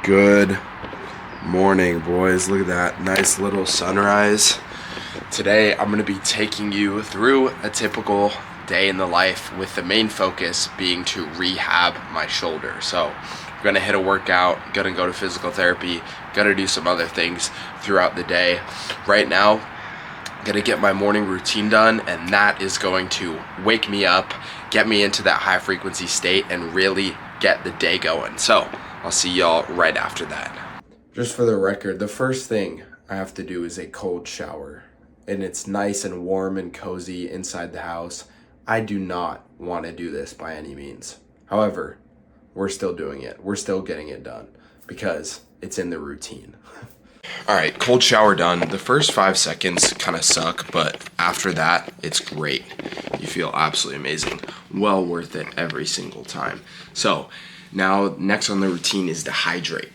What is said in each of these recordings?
Good morning, boys. Look at that nice little sunrise. Today I'm going to be taking you through a typical day in the life, with the main focus being to rehab my shoulder. So I'm going to hit a workout, going to go to physical therapy, going to do some other things throughout the day. Right now, I'm going to get my morning routine done, and that is going to wake me up, get me into that high frequency state, and really get the day going. So I'll see y'all right after that. Just for the record, the first thing I have to do is a cold shower, and it's nice and warm and cozy inside the house. I do not want to do this by any means. However, we're still doing it. We're still getting it done because it's in the routine. All right, cold shower done. The first 5 seconds kind of suck, but after that, it's great. You feel absolutely amazing. Well worth it every single time. So now, next on the routine is to hydrate.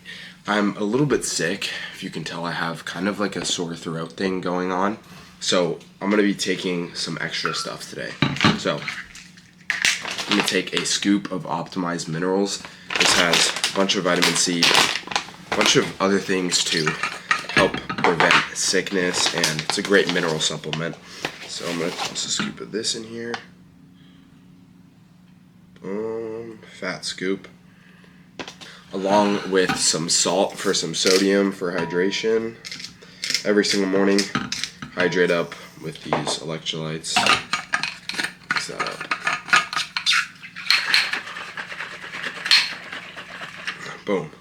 I'm a little bit sick. If you can tell, I have kind of like a sore throat thing going on. So I'm gonna be taking some extra stuff today. So I'm gonna take a scoop of optimized minerals. This has a bunch of vitamin C, a bunch of other things to help prevent sickness, and it's a great mineral supplement. So I'm gonna toss a scoop of this in here. Fat scoop. Along with some salt for some sodium for hydration. Every single morning, hydrate up with these electrolytes. Mix that up. Boom.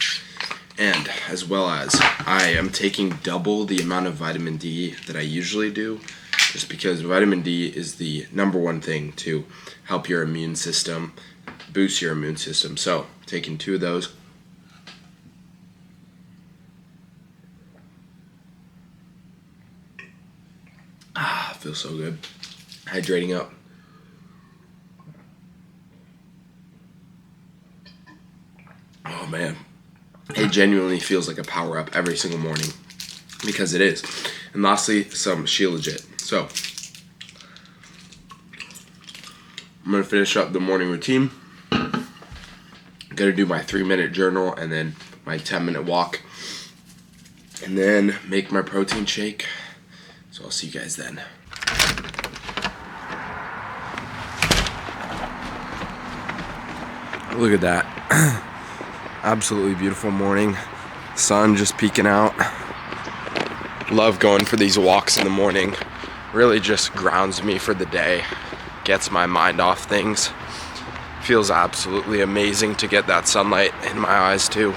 And as well as, I am taking double the amount of vitamin D that I usually do, just because vitamin D is the #1 thing to help your immune system, boost your immune system. So taking 2 of those. Feels so good. Hydrating up. Oh man, it genuinely feels like a power up every single morning, because it is. And lastly, some Shilajit. So I'm gonna finish up the morning routine. I'm gonna do my 3-minute journal and then my 10-minute walk, and then make my protein shake. So I'll see you guys then. Look at that. Absolutely beautiful morning. Sun just peeking out. Love going for these walks in the morning. Really just grounds me for the day. Gets my mind off things. Feels absolutely amazing to get that sunlight in my eyes too.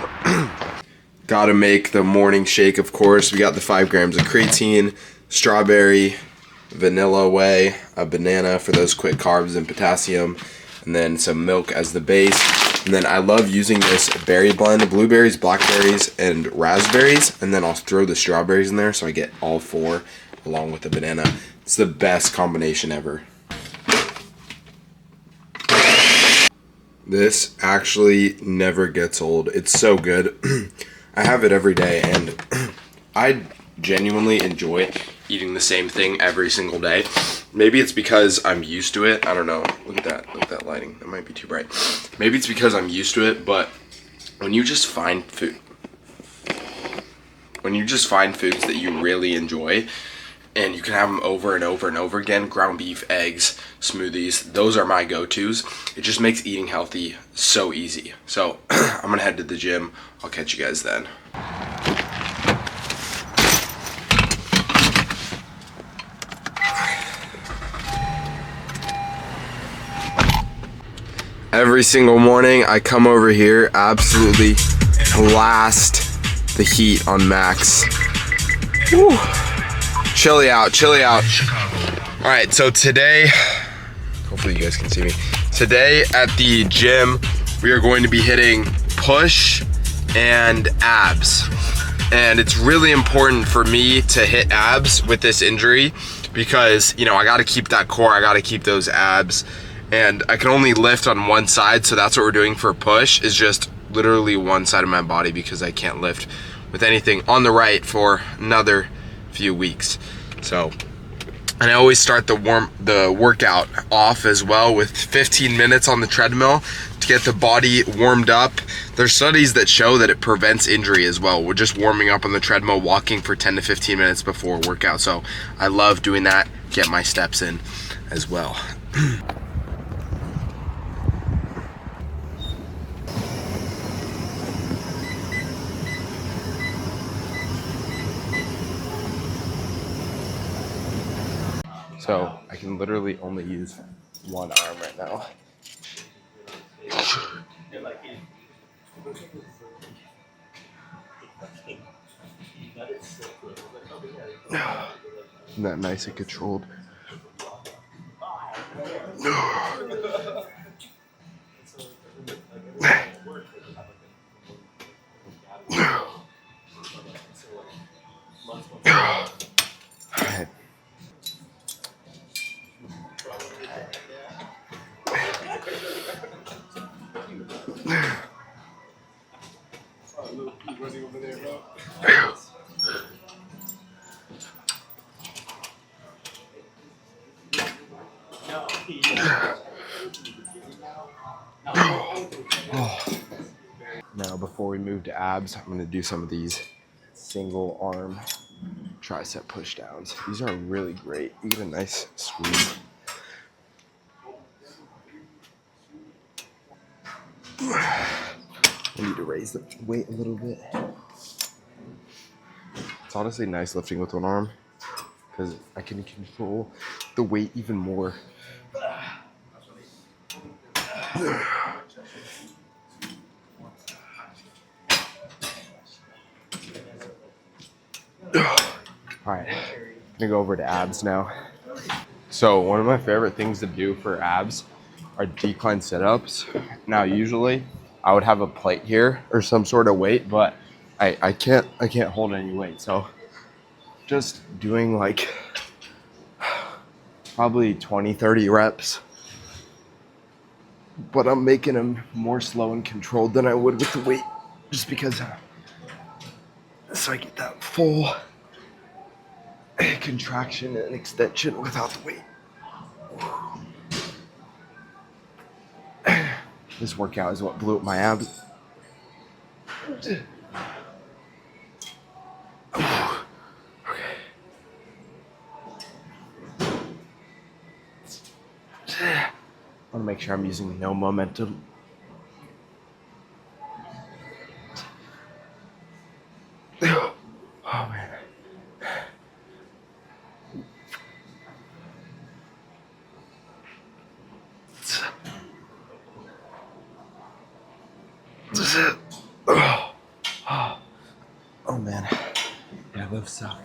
Gotta make the morning shake, of course. We got the 5 grams of creatine, strawberry, vanilla whey, a banana for those quick carbs and potassium, and then some milk as the base. And then I love using this berry blend, blueberries, blackberries, and raspberries, and then I'll throw the strawberries in there so I get all 4 along with the banana. It's the best combination ever. This actually never gets old. It's so good. I have it every day, and I genuinely enjoy eating the same thing every single day. Maybe it's because I'm used to it. I don't know. Look at that. Look at that lighting. That might be too bright. Maybe it's because I'm used to it, but when you just find foods that you really enjoy, and you can have them over and over and over again, ground beef, eggs, smoothies, those are my go-tos. It just makes eating healthy so easy. So I'm gonna head to the gym. I'll catch you guys then. Every single morning I come over here, absolutely blast the heat on max. Woo. Chilly out, chilly out. All right, so today, hopefully you guys can see me. Today at the gym, we are going to be hitting push and abs. And it's really important for me to hit abs with this injury because, you know, I gotta keep that core, I gotta keep those abs. And I can only lift on one side, so that's what we're doing for push, is just literally one side of my body because I can't lift with anything on the right for another few weeks. So And I always start the workout off as well with 15 minutes on the treadmill to get the body warmed up. There's studies that show that it prevents injury as well. We're just warming up on the treadmill, walking for 10 to 15 minutes before workout. So I love doing that, get my steps in as well. So I can literally only use one arm right now. Isn't that nice and controlled? Alright. Now before we move to abs, I'm going to do some of these single arm tricep push downs. These are really great. You get a nice squeeze. I need to raise the weight a little bit. It's honestly nice lifting with one arm because I can control the weight even more. All right, I'm gonna go over to abs now. So one of my favorite things to do for abs are decline sit-ups. Now usually I would have a plate here or some sort of weight, but I can't hold any weight. So just doing like probably 20-30 reps, but I'm making them more slow and controlled than I would with the weight, just because so I get that full contraction and extension without the weight. This workout is what blew up my abs. I want to make sure I'm using no momentum. Oh man. Oh man. Yeah, those suck.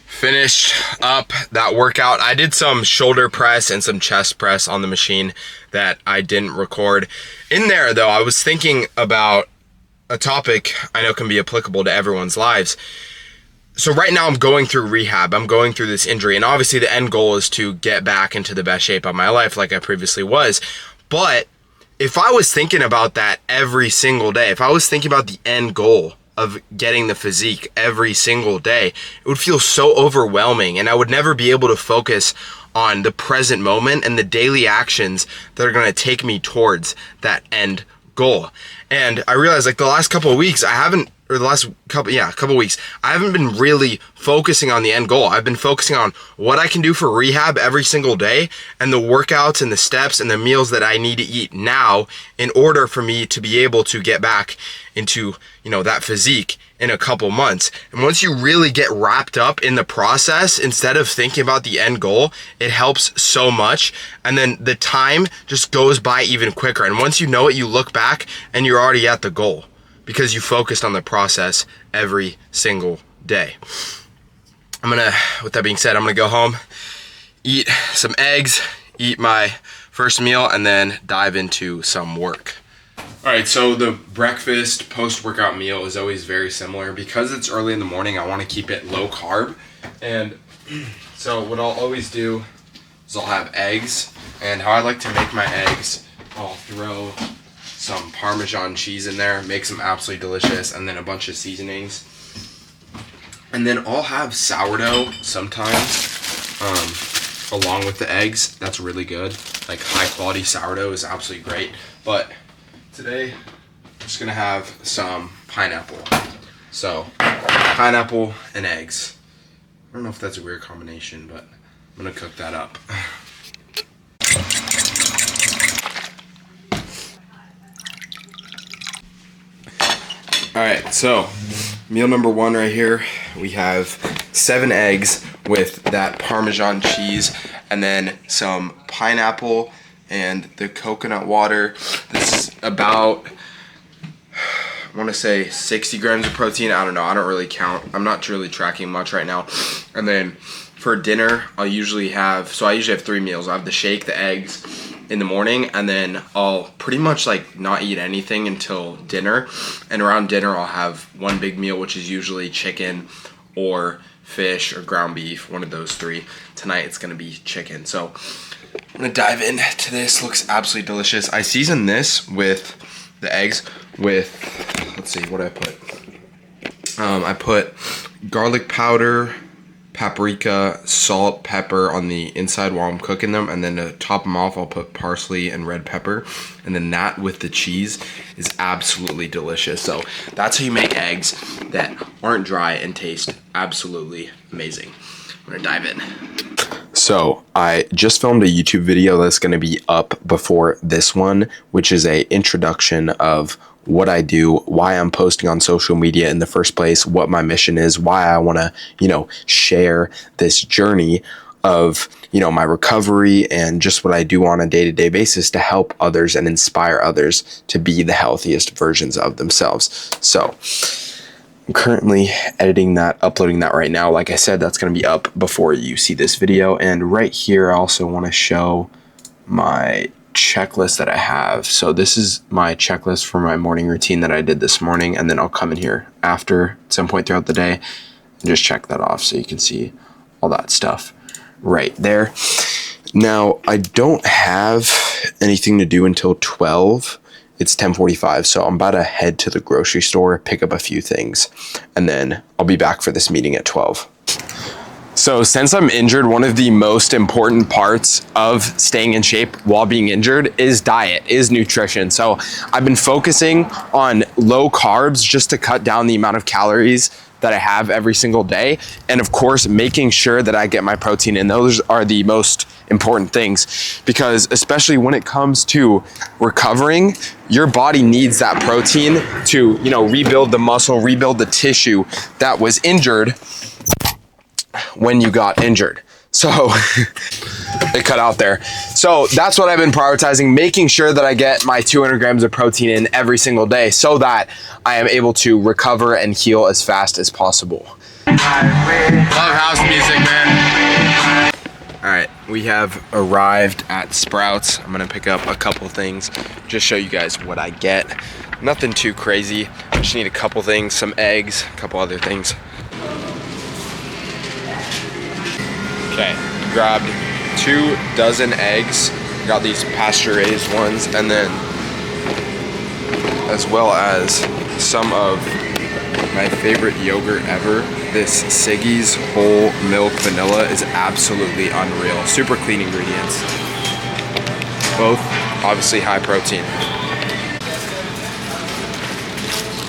Finished up that workout. I did some shoulder press and some chest press on the machine that I didn't record. In there though, I was thinking about a topic I know can be applicable to everyone's lives. So right now I'm going through rehab. I'm going through this injury, and obviously the end goal is to get back into the best shape of my life like I previously was. But if I was thinking about that every single day, if I was thinking about the end goal of getting the physique every single day, it would feel so overwhelming, and I would never be able to focus on the present moment and the daily actions that are going to take me towards that end goal. And I realized like the last couple of weeks, couple weeks, I haven't been really focusing on the end goal. I've been focusing on what I can do for rehab every single day and the workouts and the steps and the meals that I need to eat now in order for me to be able to get back into, that physique in a couple months. And once you really get wrapped up in the process, instead of thinking about the end goal, it helps so much. And then the time just goes by even quicker. And once you know it, you look back and you're already at the goal, because you focused on the process every single day. With that being said, I'm gonna go home, eat some eggs, eat my first meal, and then dive into some work. All right, so the breakfast post-workout meal is always very similar. Because it's early in the morning, I wanna keep it low carb. And so what I'll always do is I'll have eggs, and how I like to make my eggs, I'll throw some Parmesan cheese in there, makes them absolutely delicious, and then a bunch of seasonings. And then I'll have sourdough sometimes, along with the eggs. That's really good. Like high quality sourdough is absolutely great. But today I'm just gonna have some pineapple. So pineapple and eggs. I don't know if that's a weird combination, but I'm gonna cook that up. All right, so meal number one right here. We have 7 eggs with that Parmesan cheese and then some pineapple and the coconut water. This is about, I want to say 60 grams of protein. I don't know, I don't really count. I'm not really tracking much right now. And then for dinner, I usually have 3 meals. I have the shake, the eggs in the morning, and then I'll pretty much like not eat anything until dinner. And around dinner, I'll have one big meal, which is usually chicken or fish or ground beef, one of those 3. Tonight, it's gonna be chicken. So I'm gonna dive into this. Looks absolutely delicious. I season this with the eggs with, let's see, what did I put? I put garlic powder, paprika, salt, pepper on the inside while I'm cooking them, and then to top them off, I'll put parsley and red pepper, and then that with the cheese is absolutely delicious. So that's how you make eggs that aren't dry and taste absolutely amazing. I'm gonna dive in. So I just filmed a YouTube video that's going to be up before this one, which is a introduction of what I do, why I'm posting on social media in the first place, what my mission is, why I want to, share this journey of, my recovery and just what I do on a day-to-day basis to help others and inspire others to be the healthiest versions of themselves. So I'm currently editing that, uploading that right now. Like I said, that's going to be up before you see this video. And right here, I also want to show my checklist that I have. So this is my checklist for my morning routine that I did this morning. And then I'll come in here after at some point throughout the day and just check that off so you can see all that stuff right there. Now, I don't have anything to do until 12. It's 10:45, so I'm about to head to the grocery store, pick up a few things, and then I'll be back for this meeting at 12. So since I'm injured, one of the most important parts of staying in shape while being injured is diet, is nutrition. So I've been focusing on low carbs just to cut down the amount of calories that I have every single day. And of course, making sure that I get my protein in. Those are the most important things, because especially when it comes to recovering, your body needs that protein to, rebuild the muscle, rebuild the tissue that was injured when you got injured. So it cut out there. So that's what I've been prioritizing, making sure that I get my 200 grams of protein in every single day so that I am able to recover and heal as fast as possible. Love house music, man. All right, we have arrived at Sprouts. I'm gonna pick up a couple things, just show you guys what I get. Nothing too crazy. I just need a couple things, some eggs, a couple other things. Okay, grabbed 2 dozen eggs. Got these pasture-raised ones, and then as well as some of my favorite yogurt ever. This Siggy's whole milk vanilla is absolutely unreal. Super clean ingredients. Both obviously high protein.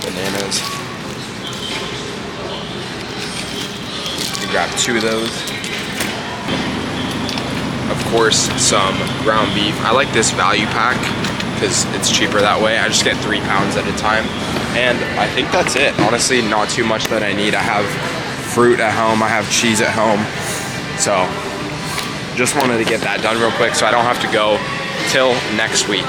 Bananas. Grab 2 of those. Of course, some ground beef. I like this value pack because it's cheaper that way. I just get 3 pounds at a time. And I think that's it. Honestly, not too much that I need. I have fruit at home. I have cheese at home. So just wanted to get that done real quick so I don't have to go till next week.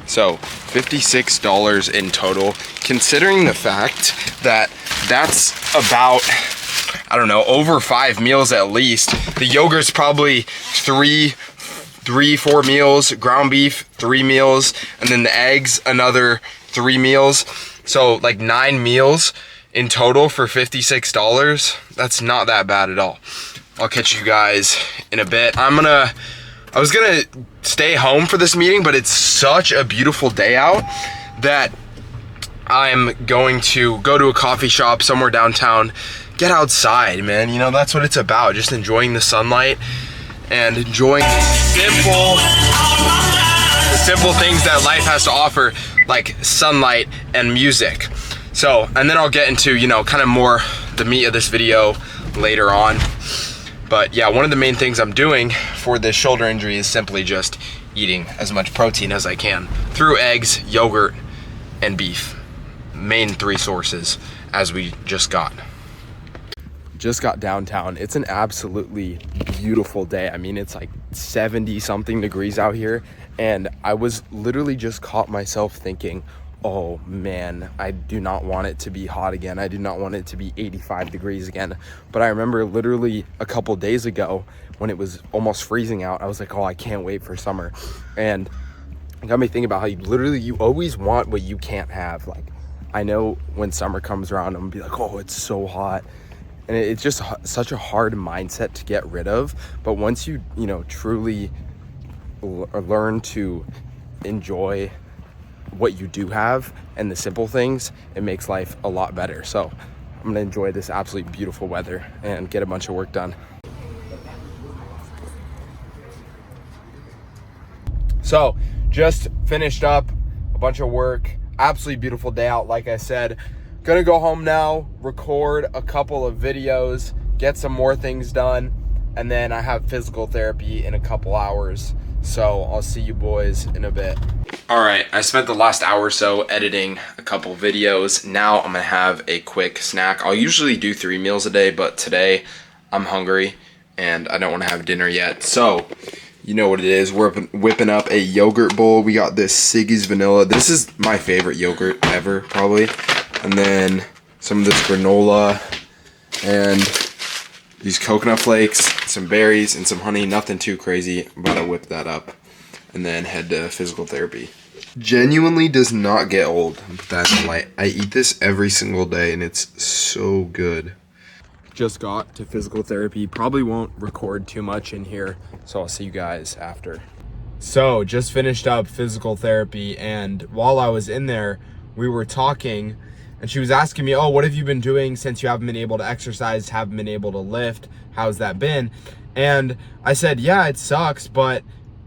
So $56 in total, considering the fact that that's about, I don't know, over 5 meals at least. The yogurt's probably 4 meals, ground beef 3 meals, and then the eggs another 3 meals. So like 9 meals in total for $56. That's not that bad at all. I'll catch you guys in a bit. I was gonna stay home for this meeting, but it's such a beautiful day out that I'm going to go to a coffee shop somewhere downtown, get outside, man. You know, that's what it's about, just enjoying the sunlight and enjoying the simple things that life has to offer, like sunlight and music. So, and then I'll get into, you know, kind of more the meat of this video later on. But yeah, one of the main things I'm doing for this shoulder injury is simply just eating as much protein as I can through eggs, yogurt, and beef. Main three sources, as we just got downtown. It's an absolutely beautiful day. I mean, it's like 70 something degrees out here, and I was literally just caught myself thinking, oh man, I do not want it to be hot again. I do not want it to be 85 degrees again. But I remember literally a couple days ago when it was almost freezing out, I was like, oh, I can't wait for summer. And it got me thinking about how you always want what you can't have. Like, I know when summer comes around, I'm gonna be like, oh, it's so hot. And it's just such a hard mindset to get rid of. But once you truly learn to enjoy what you do have and the simple things, it makes life a lot better. So I'm gonna enjoy this absolutely beautiful weather and get a bunch of work done. So just finished up a bunch of work. Absolutely beautiful day out, like I said. Gonna go home now, record a couple of videos, get some more things done, and then I have physical therapy in a couple hours. So I'll see you boys in a bit. All right, I spent the last hour or so editing a couple videos. Now I'm gonna have a quick snack. I'll usually do 3 meals a day, but today I'm hungry and I don't wanna have dinner yet. So, you know what it is. We're whipping up a yogurt bowl. We got this Siggy's Vanilla. This is my favorite yogurt ever, probably. And then some of this granola and these coconut flakes, some berries, and some honey. Nothing too crazy. I'm about to whip that up and then head to physical therapy. Genuinely does not get old. I'll put that in the light. I eat this every single day and it's so good. Just got to physical therapy. Probably won't record too much in here, so I'll see you guys after. So just finished up physical therapy, and while I was in there, we were talking, and she was asking me, oh, what have you been doing since you haven't been able to exercise, haven't been able to lift? How's that been? And I said, yeah, it sucks, but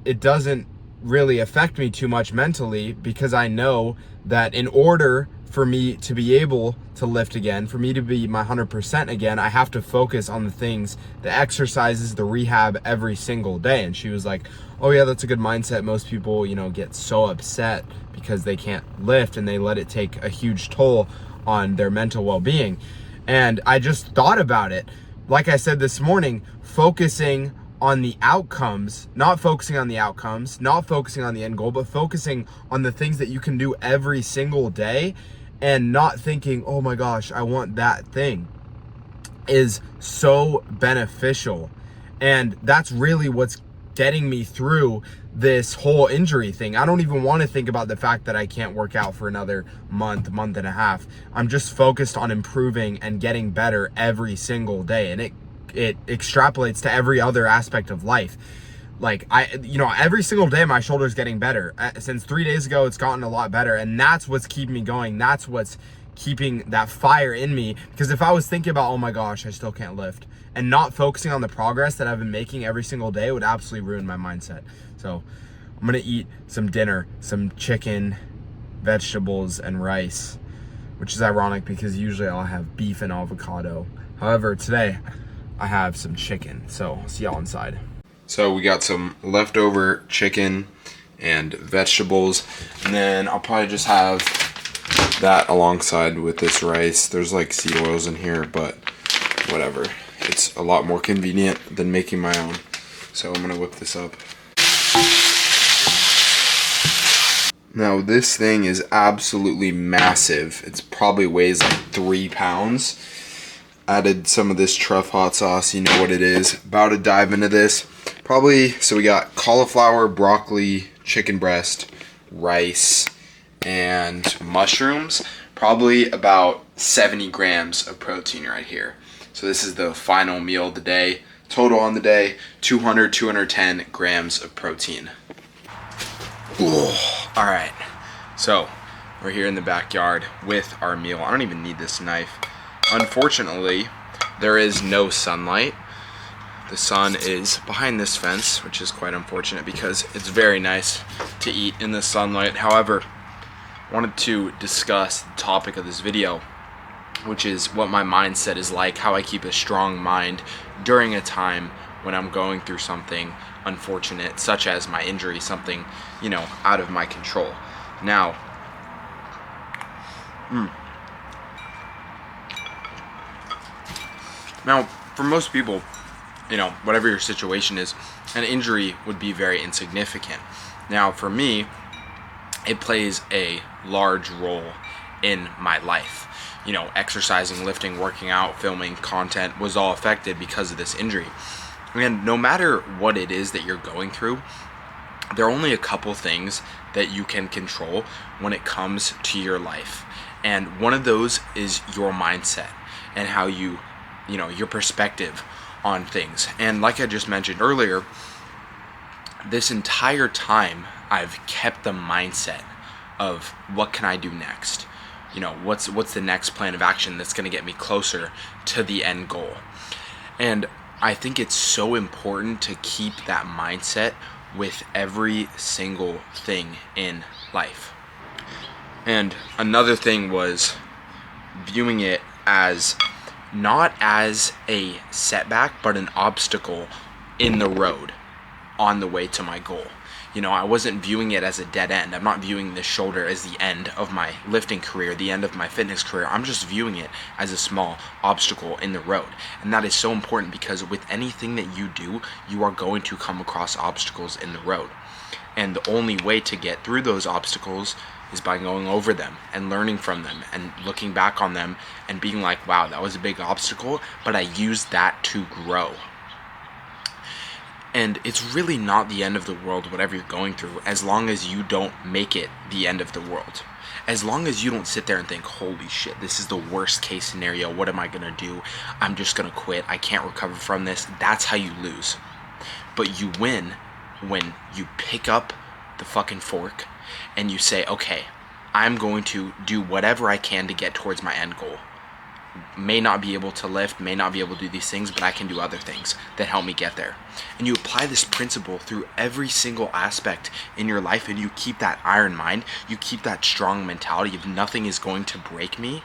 it doesn't really affect me too much mentally, because I know that in order for me to be able to lift again, for me to be my 100% again, I have to focus on the things, the exercises, the rehab every single day. And she was like, oh yeah, that's a good mindset. Most people, get so upset because they can't lift and they let it take a huge toll on their mental well-being. And I just thought about it. Like I said this morning, focusing on the outcomes, not focusing on the outcomes, not focusing on the end goal, but focusing on the things that you can do every single day, and not thinking, oh my gosh, I want that thing, is so beneficial. And that's really what's getting me through this whole injury thing. I don't even want to think about the fact that I can't work out for another month and a half. I'm just focused on improving and getting better every single day. And it extrapolates to every other aspect of life. Like every single day my shoulder's getting better. Since 3 days ago, it's gotten a lot better. And that's what's keeping me going. That's what's keeping that fire in me. Because if I was thinking about, oh my gosh, I still can't lift, and not focusing on the progress that I've been making every single day, would absolutely ruin my mindset. So I'm gonna eat some dinner, some chicken, vegetables, and rice, which is ironic because usually I'll have beef and avocado. However, today I have some chicken. So I'll see y'all inside. So we got some leftover chicken and vegetables, and then I'll probably just have that alongside with this rice. There's like seed oils in here, but whatever. It's a lot more convenient than making my own. So I'm gonna whip this up. Now this thing is absolutely massive. It's probably weighs like 3 pounds. Added some of this truff hot sauce, you know what it is. About to dive into this. Probably, so we got cauliflower, broccoli, chicken breast, rice, and mushrooms. Probably about 70 grams of protein right here. So this is the final meal of the day. Total on the day, 210 grams of protein. Ooh. All right, so We're here in the backyard with our meal. I don't even need this knife. Unfortunately, there is no sunlight. The sun is behind this fence, which is quite unfortunate because it's very nice to eat in the sunlight. However, I wanted to discuss the topic of this video, which is what my mindset is like, how I keep a strong mind during a time when I'm going through something unfortunate, such as my injury, something, out of my control. Now, for most people, whatever your situation is, an injury would be very insignificant. Now, for me, it plays a large role in my life. Exercising, lifting, working out, filming, content was all affected because of this injury. And no matter what it is that you're going through, there are only a couple things that you can control when it comes to your life. And one of those is your mindset and how your perspective on things. And like I just mentioned earlier, this entire time I've kept the mindset of what can I do next? What's the next plan of action that's going to get me closer to the end goal? And I think it's so important to keep that mindset with every single thing in life. And another thing was viewing it as not as a setback, but an obstacle in the road on the way to my goal. I wasn't viewing it as a dead end. I'm not viewing this shoulder as the end of my lifting career, the end of my fitness career. I'm just viewing it as a small obstacle in the road. And that is so important because with anything that you do, you are going to come across obstacles in the road. And the only way to get through those obstacles is by going over them and learning from them and looking back on them and being like, wow, that was a big obstacle, but I used that to grow. And it's really not the end of the world, whatever you're going through, as long as you don't make it the end of the world. As long as you don't sit there and think, holy shit, this is the worst case scenario. What am I going to do? I'm just going to quit. I can't recover from this. That's how you lose. But you win when you pick up the fucking fork and you say, okay, I'm going to do whatever I can to get towards my end goal. May not be able to lift, may not be able to do these things, but I can do other things that help me get there. And you apply this principle through every single aspect in your life, and you keep that iron mind, you keep that strong mentality of nothing is going to break me.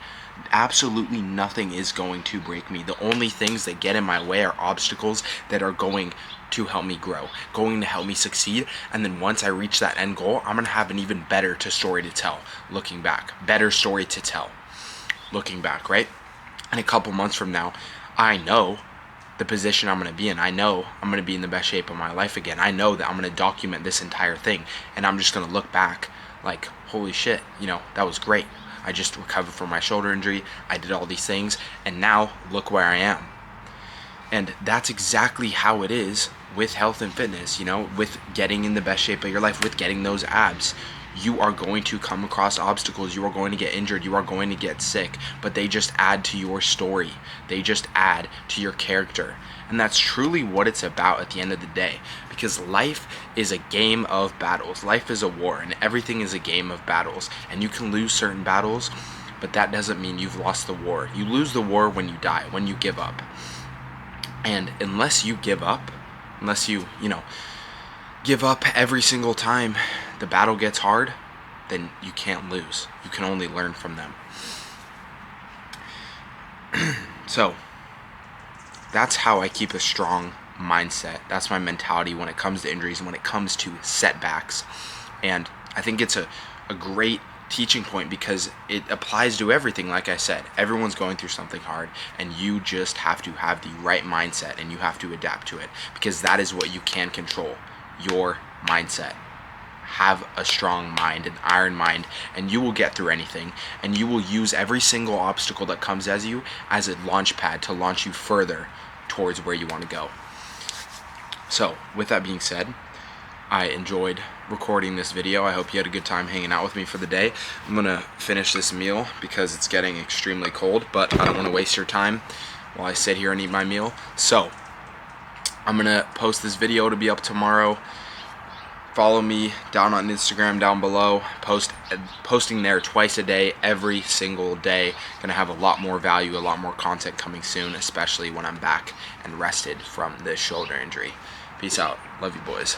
Absolutely nothing is going to break me. The only things that get in my way are obstacles that are going to help me grow, going to help me succeed. And then once I reach that end goal, I'm going to have an even better story to tell looking back. Better story to tell looking back, right? And a couple months from now, I know the position I'm going to be in. I know I'm going to be in the best shape of my life again. I know that I'm going to document this entire thing. And I'm just going to look back like, holy shit, that was great. I just recovered from my shoulder injury. I did all these things. And now look where I am. And that's exactly how it is with health and fitness, with getting in the best shape of your life, with getting those abs. You are going to come across obstacles. You are going to get injured. You are going to get sick. But they just add to your story. They just add to your character. And that's truly what it's about at the end of the day. Because life is a game of battles. Life is a war, and everything is a game of battles. And you can lose certain battles, but that doesn't mean you've lost the war. You lose the war when you die, when you give up. And unless you give up, unless you give up every single time the battle gets hard, then you can't lose. You can only learn from them. So that's how I keep a strong mindset. That's my mentality when it comes to injuries and when it comes to setbacks. And I think it's a great teaching point because it applies to everything. Like I said, everyone's going through something hard, and you just have to have the right mindset and you have to adapt to it, because that is what you can control, your mindset. Have a strong mind, an iron mind, and you will get through anything, and you will use every single obstacle that comes as you as a launch pad to launch you further towards where you want to go. So with that being said, I enjoyed recording this video. I hope you had a good time hanging out with me for the day. I'm gonna finish this meal because it's getting extremely cold, but I don't want to waste your time while I sit here and eat my meal. So I'm gonna post this video to be up tomorrow. Follow me down on Instagram down below. Posting there twice a day, every single day. Gonna have a lot more value, a lot more content coming soon, especially when I'm back and rested from this shoulder injury. Peace out. Love you, boys.